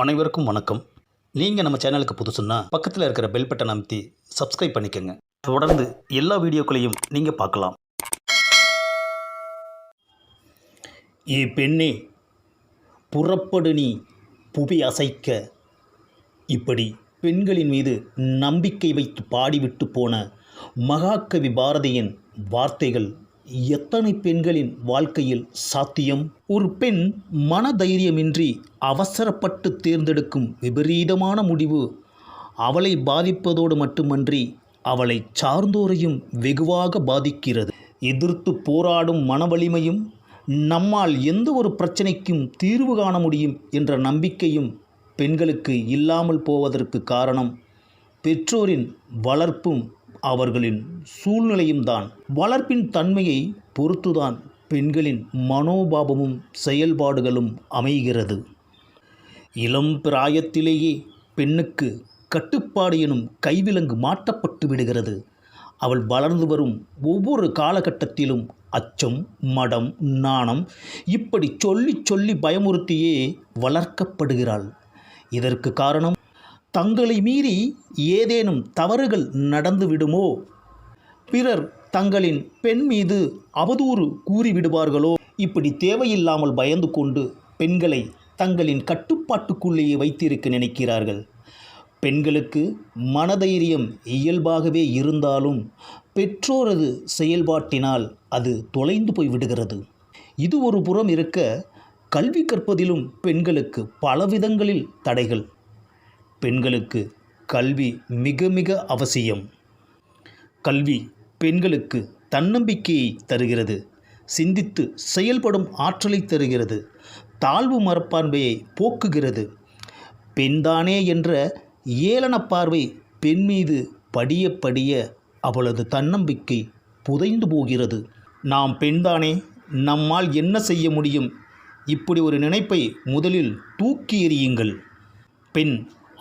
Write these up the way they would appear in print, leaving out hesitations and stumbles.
அனைவருக்கும் வணக்கம். நீங்கள் நம்ம சேனலுக்கு புதுசுன்னா பக்கத்தில் இருக்கிற பெல் பட்டன் அமைத்தி சப்ஸ்கிரைப் பண்ணிக்கோங்க. தொடர்ந்து எல்லா வீடியோக்களையும் நீங்கள் பார்க்கலாம். ஏ பெண்ணே, புறப்படு நீ புவி அசைக்க. இப்படி பெண்களின் மீது நம்பிக்கை வைத்து பாடிவிட்டு போன மகாகவி பாரதியின் வார்த்தைகள் எத்தனை பெண்களின் வாழ்க்கையில் சாத்தியம்? ஒரு பெண் மனதைரியமின்றி அவசரப்பட்டு தேர்ந்தெடுக்கும் விபரீதமான முடிவு அவளை பாதிப்பதோடு மட்டுமன்றி அவளை சார்ந்தோரையும் வெகுவாக பாதிக்கிறது. எதிர்த்து போராடும் மனவலிமையும் நம்மால் எந்த ஒரு பிரச்சனைக்கும் தீர்வு காண முடியும் என்ற நம்பிக்கையும் பெண்களுக்கு இல்லாமல் போவதற்கு காரணம் பெற்றோரின் வளர்ப்பும் அவர்களின் சூழ்நிலையும் தான். வளர்ப்பின் தன்மையை பொறுத்துதான் பெண்களின் மனோபாவமும் செயல்பாடுகளும் அமைகிறது. இளம் பிராயத்திலேயே பெண்ணுக்கு கட்டுப்பாடு எனும் கைவிலங்கு மாட்டப்பட்டு விடுகிறது. அவள் வளர்ந்து வரும் ஒவ்வொரு காலகட்டத்திலும் அச்சம், மடம், நாணம் இப்படி சொல்லி சொல்லி பயமுறுத்தியே வளர்க்கப்படுகிறாள். இதற்கு காரணம் தங்களை மீறி ஏதேனும் தவறுகள் நடந்து விடுமோ, பிறர் தங்களின் பெண் மீது அவதூறு கூறிவிடுவார்களோ, இப்படி தேவையில்லாமல் பயந்து கொண்டு பெண்களை தங்களின் கட்டுப்பாட்டுக்குள்ளேயே வைத்திருக்க நினைக்கிறார்கள். பெண்களுக்கு மனதைரியம் இயல்பாகவே இருந்தாலும் பெற்றோரது செயல்பாட்டினால் அது தொலைந்து போய் விடுகிறது. இது ஒரு புறம் இருக்க, கல்வி கற்பதிலும் பெண்களுக்கு பலவிதங்களில் தடைகள். பெண்களுக்கு கல்வி மிக மிக அவசியம். கல்வி பெண்களுக்கு தன்னம்பிக்கையை தருகிறது, சிந்தித்து செயல்படும் ஆற்றலை தருகிறது, தாழ்வு மனப்பான்மையை போக்குகிறது. பெண்தானே என்ற ஏளன பார்வை பெண் மீது படிய படிய அவளது தன்னம்பிக்கை புதைந்து போகிறது. நாம் பெண்தானே, நம்மால் என்ன செய்ய முடியும்? இப்படி ஒரு நினைப்பை முதலில் தூக்கி எறியுங்கள். பெண்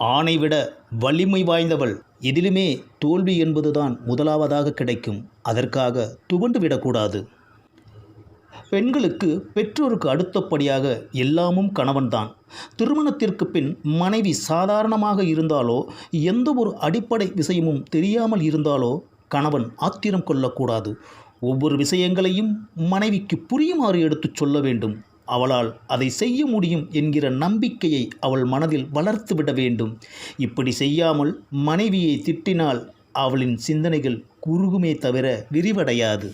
ஆணை விட வலிமை வாய்ந்தவள். எதிலுமே தோல்வி என்பதுதான் முதலாவதாக கிடைக்கும். அதற்காக துவண்டு விடக்கூடாது. பெண்களுக்கு பெற்றோருக்கு அடுத்தபடியாக எல்லாமும் கணவன்தான். திருமணத்திற்கு பின் மனைவி சாதாரணமாக இருந்தாலோ, எந்த ஒரு அடிப்படை விஷயமும் தெரியாமல் இருந்தாலோ கணவன் ஆத்திரம் கொள்ளக்கூடாது. ஒவ்வொரு விஷயங்களையும் மனைவிக்கு புரியுமாறு எடுத்துச் சொல்ல வேண்டும். அவளால் அதை செய்ய முடியும் என்கிற நம்பிக்கையை அவள் மனதில் வளர்த்துவிட வேண்டும். இப்படி செய்யாமல் மனைவியை திட்டினால் அவளின் சிந்தனைகள் குறுகுமே தவிர விரிவடையாது.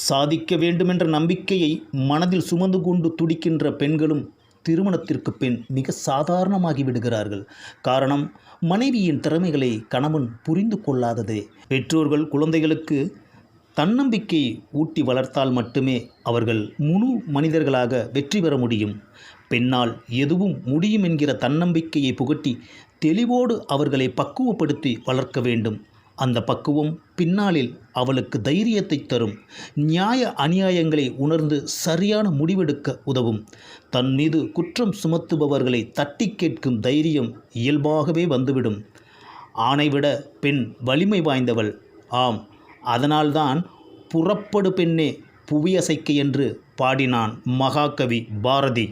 சாதிக்க வேண்டுமென்ற நம்பிக்கையை மனதில் சுமந்து கொண்டு துடிக்கின்ற பெண்களும் திருமணத்திற்கு பின் மிக சாதாரணமாகி விடுகிறார்கள். காரணம், மனைவியின் திறமைகளை கணவன் புரிந்து கொள்ளாததே. பெற்றோர்கள் குழந்தைகளுக்கு தன்னம்பிக்கையை ஊட்டி வளர்த்தால் மட்டுமே அவர்கள் முழு மனிதர்களாக வெற்றி பெற முடியும். பெண்ணால் எதுவும் முடியும் என்கிற தன்னம்பிக்கையை புகட்டி தெளிவோடு அவர்களை பக்குவப்படுத்தி வளர்க்க வேண்டும். அந்த பக்குவம் பின்னாளில் அவளுக்கு தைரியத்தை தரும். நியாய அநியாயங்களை உணர்ந்து சரியான முடிவெடுக்க உதவும். தன் மீது குற்றம் சுமத்துபவர்களை தட்டி கேட்கும் தைரியம் இயல்பாகவே வந்துவிடும். ஆணை விட பெண் வலிமை வாய்ந்தவள். ஆம், அதனால்தான் புறப்படு பெண்ணே புவியசைக்க என்று பாடினான் மகாகவி பாரதி.